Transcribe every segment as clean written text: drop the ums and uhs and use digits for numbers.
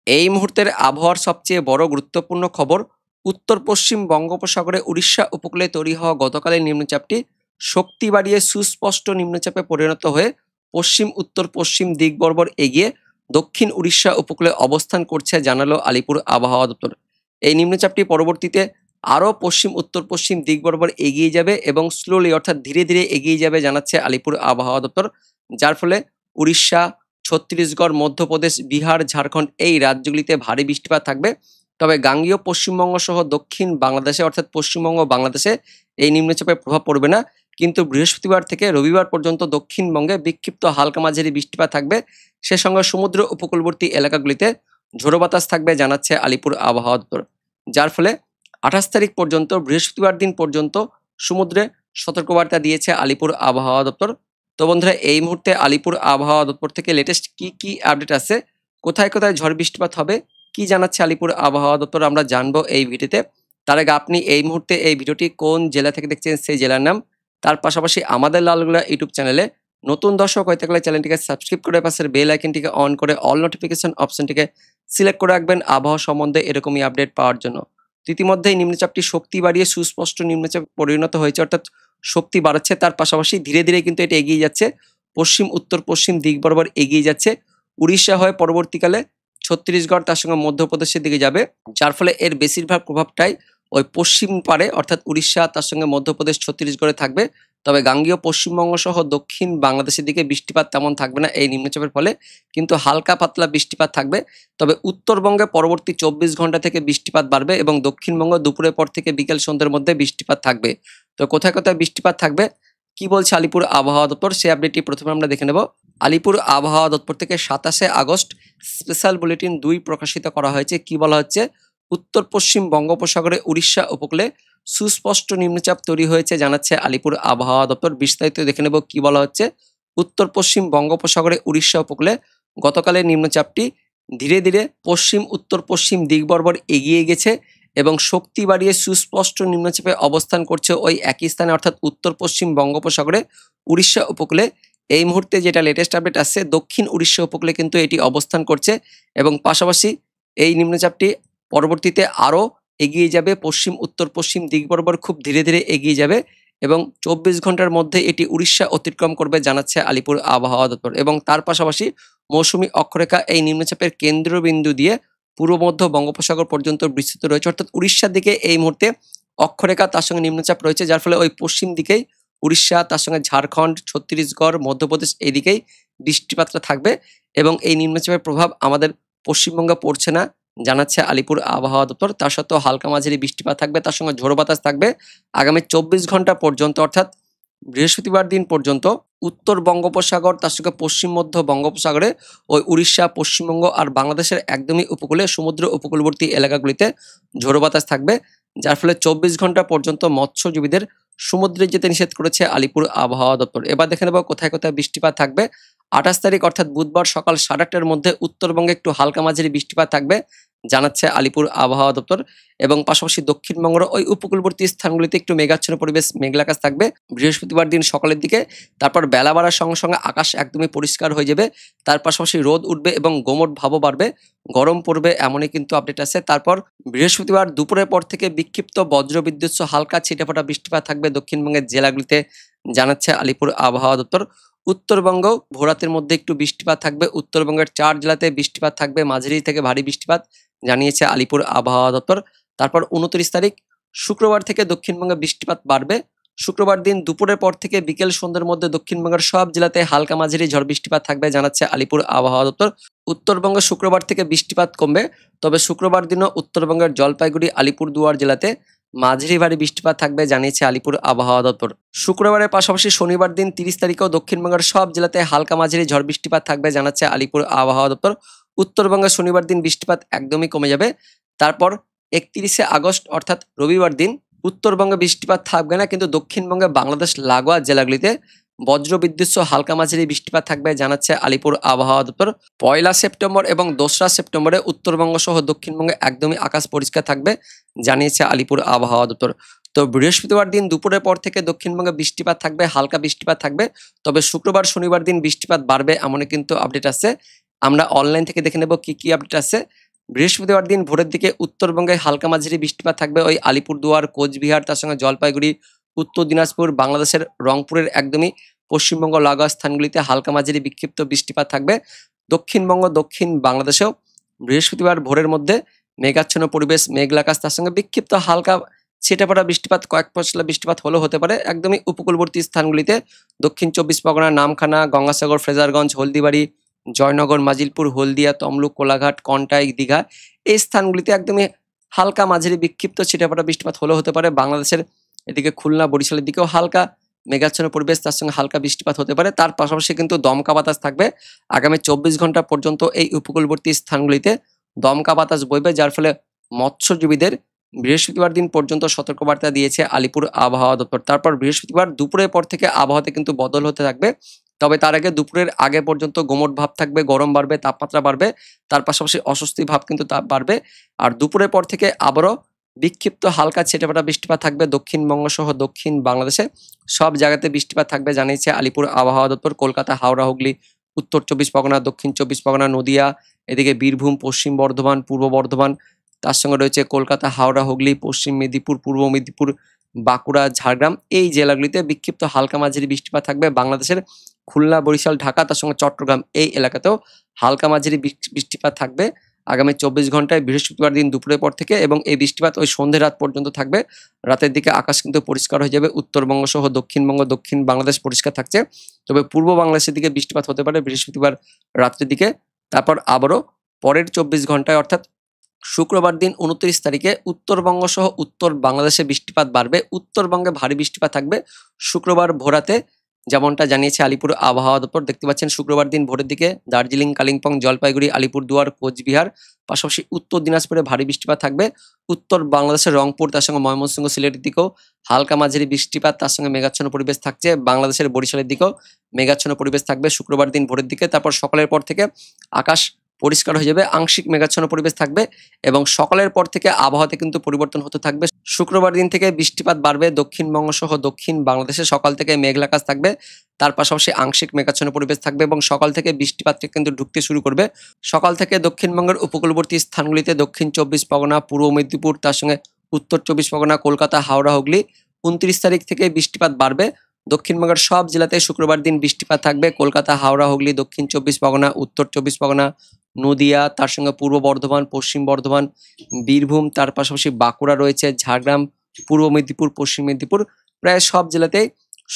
এই মুহূর্তের আবহাওয়ার সবচেয়ে বড় গুরুত্বপূর্ণ খবর, উত্তর পশ্চিম বঙ্গোপসাগরে উড়িষ্যা উপকূলে তৈরি হওয়া গতকালের নিম্নচাপটি শক্তি বাড়িয়ে সুস্পষ্ট নিম্নচাপে পরিণত হয়ে পশ্চিম উত্তর পশ্চিম দিক বরাবর এগিয়ে দক্ষিণ উড়িষ্যা উপকূলে অবস্থান করছে জানালো আলিপুর আবহাওয়া দপ্তর। এই নিম্নচাপটি পরবর্তীতে আরও পশ্চিম উত্তর পশ্চিম দিক বরাবর এগিয়ে যাবে এবং স্লোলি অর্থাৎ ধীরে ধীরে এগিয়ে যাবে জানাচ্ছে আলিপুর আবহাওয়া দপ্তর, যার ফলে উড়িষ্যা, ছত্তিশগড়, মধ্যপ্রদেশ, বিহার, ঝাড়খণ্ড এই রাজ্যগুলিতে ভারী বৃষ্টিপাত থাকবে। তবে গাঙ্গেয় পশ্চিমবঙ্গ সহ দক্ষিণ বাংলাদেশে অর্থাৎ পশ্চিমবঙ্গ বাংলাদেশে এই নিম্নচাপের প্রভাব পড়বে না, কিন্তু বৃহস্পতিবার থেকে রবিবার পর্যন্ত দক্ষিণবঙ্গে বিক্ষিপ্ত হালকা মাঝারি বৃষ্টিপাত থাকবে। সে সঙ্গে সমুদ্র উপকূলবর্তী এলাকাগুলিতে ঝোড়ো বাতাস থাকবে জানাচ্ছে আলিপুর আবহাওয়া দপ্তর, যার ফলে 28 তারিখ পর্যন্ত বৃহস্পতিবার দিন পর্যন্ত সমুদ্রে সতর্কবার্তা দিয়েছে আলিপুর আবহাওয়া দপ্তর। তো বন্ধুরা, এই মুহূর্তে আলিপুর আবহাওয়া দপ্তর থেকে লেটেস্ট কি আপডেট আছে, কোথায় কোথায় ঝড় বৃষ্টিপাত হবে, কি জানাচ্ছে আলিপুর আবহাওয়া দপ্তর, আমরা জানবো এই ভিডিওতে। তার আগে আপনি এই মুহূর্তে এই ভিডিওটি কোন জেলা থেকে দেখছেন সেই জেলার নাম, তার পাশাপাশি আমাদের লালগোলা ইউটিউব চ্যানেলে নতুন দর্শক হয়ে থাকলে চ্যানেলটিকে সাবস্ক্রাইব করে পাশের বেল আইকনটিকে অন করে অল নোটিফিকেশন অপশনটিকে সিলেক্ট করে রাখবেন আবহাওয়া সম্বন্ধে এরকমই আপডেট পাওয়ার জন্য। ইতিমধ্যেই নিম্নচাপটি শক্তি বাড়িয়ে সুস্পষ্ট নিম্নচাপে পরিণত হয়েছে, অর্থাৎ শক্তি বাড়াচ্ছে, তার পাশাপাশি ধীরে ধীরে কিন্তু এটা এগিয়ে যাচ্ছে পশ্চিম উত্তর পশ্চিম দিক বরাবর এগিয়ে যাচ্ছে উড়িষ্যা হয়ে, পরবর্তীকালে ছত্তিশগড় তার সঙ্গে মধ্যপ্রদেশের দিকে যাবে, যার ফলে এর বেশিরভাগ প্রভাবটাই ওই পশ্চিম পারে অর্থাৎ উড়িষ্যা তার সঙ্গে মধ্যপ্রদেশ ছত্তিশগড়ে থাকবে। তবে গাঙ্গেয় পশ্চিমবঙ্গ সহ দক্ষিণ বাংলাদেশের দিকে বৃষ্টিপাত তেমন থাকবে না এই নিম্নচাপের ফলে, কিন্তু হালকা পাতলা বৃষ্টিপাত থাকবে। তবে উত্তরবঙ্গে পরবর্তী 24 ঘন্টা থেকে বৃষ্টিপাত বাড়বে এবং দক্ষিণবঙ্গ দুপুরের পর থেকে বিকেল সন্ধ্যের মধ্যে বৃষ্টিপাত থাকবে। তো কোথায় কোথায় বৃষ্টিপাত থাকবে, কি বলছে আলিপুর আবহাওয়া দপ্তর, সেই আপডেটটি প্রথমে আমরা দেখে নেব। আলিপুর আবহাওয়া দপ্তর থেকে 27 আগস্ট স্পেশাল বুলেটিন 2 প্রকাশিত করা হয়েছে। কি বলা হচ্ছে, উত্তর পশ্চিম বঙ্গোপসাগরে উড়িষ্যা উপকূলে সুস্পষ্ট নিম্নচাপ তৈরি হয়েছে জানাচ্ছে আলিপুর আবহাওয়া দপ্তর। বিস্তারিত দেখে নেব কি বলা হচ্ছে। উত্তর পশ্চিম বঙ্গোপসাগরে উড়িষ্যা উপকূলে গতকালের নিম্নচাপটি ধীরে ধীরে পশ্চিম উত্তর পশ্চিম দিক বরাবর এগিয়ে গেছে এবং শক্তি বাড়িয়ে সুস্পষ্ট নিম্নচাপে অবস্থান করছে ওই একই স্থানে অর্থাৎ উত্তর পশ্চিম বঙ্গোপসাগরে উড়িষ্যা উপকূলে। এই মুহূর্তে যেটা লেটেস্ট আপডেট আসছে, দক্ষিণ উড়িষ্যা উপকূলে কিন্তু এটি অবস্থান করছে এবং পাশাপাশি এই নিম্নচাপটি পরবর্তীতে আরও এগিয়ে যাবে পশ্চিম উত্তর পশ্চিম দিক বরাবর, খুব ধীরে ধীরে এগিয়ে যাবে এবং 24 ঘন্টার মধ্যে এটি উড়িষ্যা অতিক্রম করবে জানাচ্ছে আলিপুর আবহাওয়া দপ্তর। এবং তার পাশাপাশি মৌসুমী অক্ষরেখা এই নিম্নচাপের কেন্দ্রবিন্দু দিয়ে পূর্ব মধ্য বঙ্গোপসাগর পর্যন্ত বিস্তৃত রয়েছে, অর্থাৎ উড়িষ্যার দিকে এই মুহূর্তে অক্ষরেখা তার সঙ্গে নিম্নচাপ রয়েছে, যার ফলে ওই পশ্চিম দিকেই উড়িষ্যা তার সঙ্গে ঝাড়খণ্ড, ছত্তিশগড়, মধ্যপ্রদেশ এই দিকেই বৃষ্টিপাতটা থাকবে এবং এই নিম্নচাপের প্রভাব আমাদের পশ্চিমবঙ্গে পড়ছে না জানাচ্ছে আলিপুর আবহাওয়া দপ্তর। তার সত্ত্বেও হালকা মাঝারি বৃষ্টিপাত থাকবে, তার সঙ্গে ঝোড়ো বাতাস থাকবে আগামী 24 ঘন্টা পর্যন্ত, অর্থাৎ বৃহস্পতিবার দিন পর্যন্ত উত্তর বঙ্গোপসাগর তার সঙ্গে পশ্চিম মধ্য বঙ্গোপসাগরে ওই উড়িষ্যা, পশ্চিমবঙ্গ আর বাংলাদেশের একদমই উপকূলে সমুদ্র উপকূলবর্তী এলাকাগুলিতে ঝোড়ো বাতাস থাকবে, যার ফলে 24 ঘন্টা পর্যন্ত মৎস্যজীবীদের সমুদ্রে যেতে নিষেধ করেছে আলিপুর আবহাওয়া দপ্তর। এবার দেখে নেব কোথায় কোথায় বৃষ্টিপাত থাকবে। 28 তারিখ অর্থাৎ বুধবার সকাল 8:30টার মধ্যে উত্তরবঙ্গে একটু হালকা মাঝারি বৃষ্টিপাত থাকবে জানাচ্ছে আলিপুর আবহাওয়া দপ্তর এবং পাশাপাশি দক্ষিণবঙ্গের ওই উপকূলবর্তী স্থানগুলিতে একটু মেঘাচ্ছন্ন পরিবেশ, মেঘলা আকাশ থাকবে বৃহস্পতিবার দিন সকালের দিকে। তারপর বেলা বাড়ার সঙ্গে সঙ্গে আকাশ একদমই পরিষ্কার হয়ে যাবে, তার পাশাপাশি রোদ উঠবে এবং গোমট ভাবও বাড়বে, গরম পড়বে এমনই কিন্তু আপডেট আছে। তারপর বৃহস্পতিবার দুপুরের পর থেকে বিক্ষিপ্ত বজ্রবিদ্যুৎ সহ হালকা ছিটেফোঁটা বৃষ্টিপাত থাকবে দক্ষিণবঙ্গের জেলাগুলিতে জানাচ্ছে আলিপুর আবহাওয়া দপ্তর। উত্তরবঙ্গ ভোরাতের মধ্যে একটু বৃষ্টিপাত থাকবে, উত্তরবঙ্গের 4 জেলাতে বৃষ্টিপাত থাকবে, মাঝারি থেকে ভারী বৃষ্টিপাত জানিয়েছে আলিপুর আবহাওয়া দপ্তর। তারপর 29 তারিখ শুক্রবার থেকে দক্ষিণবঙ্গে বৃষ্টিপাত বাড়বে। শুক্রবার দিন দুপুরের পর থেকে বিকেল সন্ধ্যের মধ্যে দক্ষিণবঙ্গের সব জেলাতে হালকা মাঝারি ঝড় বৃষ্টিপাত থাকবে জানাচ্ছে আলিপুর আবহাওয়া দপ্তর। উত্তরবঙ্গে শুক্রবার থেকে বৃষ্টিপাত কমবে, তবে শুক্রবার দিনও উত্তরবঙ্গের জলপাইগুড়ি, আলিপুরদুয়ার জেলাতে মাঝারি ভারী বৃষ্টিপাত থাকবে জানিয়েছে আলিপুর আবহাওয়া দপ্তর। শুক্রবারের পাশাপাশি শনিবার দিন 30 তারিখেও দক্ষিণবঙ্গের সব জেলাতে হালকা মাঝারি ঝড় বৃষ্টিপাত থাকবে জানাচ্ছে আলিপুর আবহাওয়া দপ্তর। উত্তরবঙ্গে শনিবার দিন বৃষ্টিপাত একদমই কমে যাবে। তারপর 31 আগস্ট অর্থাৎ রবিবার দিন উত্তরবঙ্গে বৃষ্টিপাত থাকবে না, কিন্তু দক্ষিণবঙ্গে বাংলাদেশ লাগোয়া জেলাগুলিতে বজ্রবিদ্যুৎ সহ হালকা মাঝারি বৃষ্টিপাত থাকবে জানাচ্ছে আলিপুর আবহাওয়া দপ্তর। 1 সেপ্টেম্বর এবং 2 সেপ্টেম্বরে উত্তরবঙ্গ সহ দক্ষিণবঙ্গে একদমই আকাশ পরিষ্কার থাকবে জানিয়েছে আলিপুর আবহাওয়া দপ্তর। তো বৃহস্পতিবার দিন দুপুরের পর থেকে দক্ষিণবঙ্গে বৃষ্টিপাত থাকবে, হালকা বৃষ্টিপাত থাকবে, তবে শুক্রবার শনিবার দিন বৃষ্টিপাত বাড়বে এমনই কিন্তু আপডেট আছে। আমরা অনলাইন থেকে দেখে নেব কি আপডেট আছে। বৃহস্পতিবার দিন ভোরের দিকে উত্তরবঙ্গে হালকা মাঝারি বৃষ্টিপাত থাকবে ওই আলিপুরদুয়ার, কোচবিহার, তার সঙ্গে জলপাইগুড়ি, উত্তর দিনাজপুর, বাংলাদেশের রংপুরের একদমই পশ্চিমবঙ্গ লাগোয়া স্থানগুলিতে হালকা মাঝারি বিক্ষিপ্ত বৃষ্টিপাত থাকবে। দক্ষিণবঙ্গ, দক্ষিণ বাংলাদেশেও বৃহস্পতিবার ভোরের মধ্যে মেঘাচ্ছন্ন পরিবেশ, মেঘলা আকাশ, তার সঙ্গে বিক্ষিপ্ত হালকা ছিটেফোঁটা বৃষ্টিপাত, কয়েক পশলা বৃষ্টিপাত হলেও হতে পারে একদমই উপকূলবর্তী স্থানগুলিতে। দক্ষিণ চব্বিশ পরগনা, নামখানা, গঙ্গাসাগর, ফ্রেজারগঞ্জ, হলদিবাড়ি, জয়নগর, মাজিলপুর, হলদিয়া, তমলুক, কোলাঘাট, কন্টাই, দীঘা এই স্থানগুলিতে একদমই হালকা মাঝারি বিক্ষিপ্ত ছিটেফোঁটা বৃষ্টিপাত হলেও হতে পারে। বাংলাদেশের এদিকে খুলনা, বরিশালের দিকেও হালকা মেঘাচ্ছন্ন পরিবেশ, তার সঙ্গে হালকা বৃষ্টিপাত হতে পারে। তার পাশাপাশি কিন্তু দমকা বাতাস থাকবে আগামী 24 ঘন্টা পর্যন্ত এই উপকূলবর্তী স্থানগুলিতে দমকা বাতাস বইবে, যার ফলে মৎস্যজীবীদের বৃহস্পতিবার দিন পর্যন্ত সতর্কবার্তা দিয়েছে আলিপুর আবহাওয়া দপ্তর। তারপর বৃহস্পতিবার দুপুরের পর থেকে আবহাওয়াতে কিন্তু বদল হতে থাকবে। তবে তার আগে দুপুরের আগে পর্যন্ত গুমোট ভাব থাকবে, গরম বাড়বে, তাপমাত্রা বাড়বে, তার পাশাপাশি অস্বস্তি ভাব কিন্তু তাপ বাড়বে। আর দুপুরের পর থেকে আবারও বিক্ষিপ্ত হালকা ছিটেফোঁটা বৃষ্টিপাত থাকবে দক্ষিণবঙ্গ সহ দক্ষিণ বাংলাদেশে সব জায়গাতে বৃষ্টিপাত থাকবে জানিয়েছে আলিপুর আবহাওয়া দপ্তর। কলকাতা, হাওড়া, হুগলি, উত্তর চব্বিশ পরগনা, দক্ষিণ চব্বিশ পরগনা, নদিয়া, এদিকে বীরভূম, পশ্চিম বর্ধমান, পূর্ব বর্ধমান, তার সঙ্গে রয়েছে কলকাতা, হাওড়া, হুগলি, পশ্চিম মেদিনীপুর, পূর্ব মেদিনীপুর, বাঁকুড়া, ঝাড়গ্রাম এই জেলাগুলিতে বিক্ষিপ্ত হালকা মাঝারি বৃষ্টিপাত থাকবে। বাংলাদেশের খুলনা, বরিশাল, ঢাকা, তার সঙ্গে চট্টগ্রাম এই এলাকাতেও হালকা মাঝারি বৃষ্টিপাত থাকবে আগামী 24 ঘন্টায় বৃহস্পতিবার দিন দুপুরের পর থেকে, এবং এই বৃষ্টিপাত ওই সন্ধ্যে রাত পর্যন্ত থাকবে। রাতের দিকে আকাশ কিন্তু পরিষ্কার হয়ে যাবে, উত্তরবঙ্গ সহ দক্ষিণবঙ্গ, দক্ষিণ বাংলাদেশ পরিষ্কার থাকছে। তবে পূর্ব বাংলাদেশের দিকে বৃষ্টিপাত হতে পারে বৃহস্পতিবার রাত্রের দিকে। তারপর আবারও পরের 24 ঘন্টায় অর্থাৎ শুক্রবার দিন 29 তারিখে উত্তরবঙ্গ সহ উত্তর বাংলাদেশে বৃষ্টিপাত বাড়বে, উত্তরবঙ্গে ভারী বৃষ্টিপাত থাকবে শুক্রবার ভোরাতে, যেমনটা জানিয়েছে আলিপুর আবহাওয়া দপ্তর। দেখতে পাচ্ছেন শুক্রবার দিন ভোরের দিকে দার্জিলিং, কালিম্পং, জলপাইগুড়ি, আলিপুরদুয়ার, কোচবিহার, পাশাপাশি উত্তর দিনাজপুরে ভারী বৃষ্টিপাত থাকবে। উত্তর বাংলাদেশের রংপুর, তার সঙ্গে ময়মনসিংহ, সিলেটের দিকেও হালকা মাঝারি বৃষ্টিপাত, তার সঙ্গে মেঘাচ্ছন্ন পরিবেশ থাকছে। বাংলাদেশের বরিশালের দিকেও মেঘাচ্ছন্ন পরিবেশ থাকবে শুক্রবার দিন ভোরের দিকে। তারপর সকালের পর থেকে আকাশ পরিষ্কার হয়ে যাবে, আংশিক মেঘাচ্ছন্ন পরিবেশ থাকবে এবং সকালের পর থেকে আবহাওয়াতে কিন্তু পরিবর্তন হতে থাকবে। শুক্রবার দিন থেকে বৃষ্টিপাত বাড়বে দক্ষিণবঙ্গ সহ দক্ষিণ বাংলাদেশে, সকাল থেকে মেঘলা আকাশ থাকবে, তার পাশাপাশি আংশিক মেঘাচ্ছন্ন পরিবেশ থাকবে এবং সকাল থেকে বৃষ্টিপাতটা কিন্তু ঢুকতে শুরু করবে। সকাল থেকে দক্ষিণবঙ্গের উপকূলবর্তী স্থানগুলিতে দক্ষিণ চব্বিশ পরগনা, পূর্ব মেদিনীপুর, তার সঙ্গে উত্তর চব্বিশ পরগনা, কলকাতা, হাওড়া, হুগলি 29 তারিখ থেকে বৃষ্টিপাত বাড়বে। দক্ষিণবঙ্গের সব জেলাতে শুক্রবার দিন বৃষ্টিপাত থাকবে। কলকাতা, হাওড়া, হুগলি, দক্ষিণ চব্বিশ পরগনা, উত্তর চব্বিশ পরগনা, নদিয়া, তার সঙ্গে পূর্ব বর্ধমান, পশ্চিম বর্ধমান, বীরভূম, তার পাশাপাশি বাঁকুড়া রয়েছে, ঝাড়গ্রাম, পূর্ব মেদিনীপুর, পশ্চিম মেদিনীপুর প্রায় সব জেলাতেই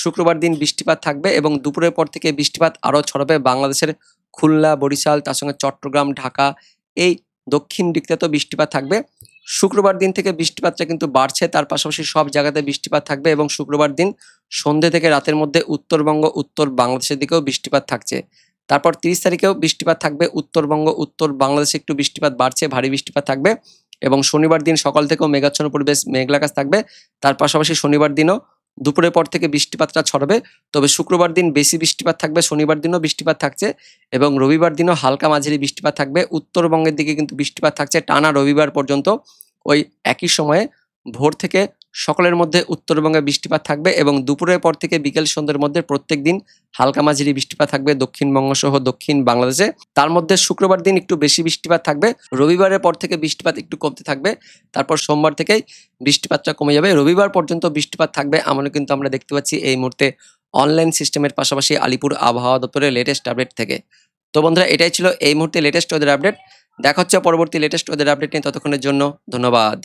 শুক্রবার দিন বৃষ্টিপাত থাকবে এবং দুপুরের পর থেকে বৃষ্টিপাত আরও ছড়াবে বাংলাদেশের খুলনা, বরিশাল, তার সঙ্গে চট্টগ্রাম, ঢাকা এই দক্ষিণ দিকটাতেও বৃষ্টিপাত থাকবে। শুক্রবার দিন থেকে বৃষ্টিপাতটা কিন্তু বাড়ছে, তার পাশাপাশি সব জায়গাতে বৃষ্টিপাত থাকবে এবং শুক্রবার দিন সন্ধ্যে থেকে রাতের মধ্যে উত্তরবঙ্গ, উত্তর বাংলাদেশের দিকেও বৃষ্টিপাত থাকছে। তারপর 30 তারিখেও বৃষ্টিপাত থাকবে উত্তরবঙ্গ, উত্তর বাংলাদেশে একটু বৃষ্টিপাত বাড়ছে, ভারী বৃষ্টিপাত থাকবে এবং শনিবার দিন সকাল থেকেও মেঘাচ্ছন্ন পরিবেশ, মেঘলা আকাশ থাকবে। তার পাশাপাশি শনিবার দিনও দুপুরের পর থেকে বৃষ্টিপাতটা ছড়াবে। তবে শুক্রবার দিন বেশি বৃষ্টিপাত থাকবে, শনিবার দিনও বৃষ্টিপাত থাকছে এবং রবিবার দিনও হালকা মাঝারি বৃষ্টিপাত থাকবে। উত্তরবঙ্গের দিকে কিন্তু বৃষ্টিপাত থাকছে টানা রবিবার পর্যন্ত। ওই একই সময়ে ভোর থেকে সকালের মধ্যে উত্তরবঙ্গে বৃষ্টিপাত থাকবে এবং দুপুরের পর থেকে বিকেল সন্ধ্যের মধ্যে প্রত্যেক দিন হালকা মাঝারি বৃষ্টিপাত থাকবে দক্ষিণবঙ্গ সহ দক্ষিণ বাংলাদেশে। তার মধ্যে শুক্রবার দিন একটু বেশি বৃষ্টিপাত থাকবে, রবিবারের পর থেকে বৃষ্টিপাত একটু কমতে থাকবে, তারপর সোমবার থেকেই বৃষ্টিপাতটা কমে যাবে। রবিবার পর্যন্ত বৃষ্টিপাত থাকবে এমনও কিন্তু আমরা দেখতে পাচ্ছি এই মুহূর্তে অনলাইন সিস্টেমের পাশাপাশি আলিপুর আবহাওয়া দপ্তরের লেটেস্ট আপডেট থেকে। তো বন্ধুরা, এটাই ছিল এই মুহূর্তে লেটেস্ট ওয়েদার আপডেট। দেখা হচ্ছে পরবর্তী লেটেস্ট ওয়েদার আপডেট নিয়ে, ততক্ষণের জন্য ধন্যবাদ।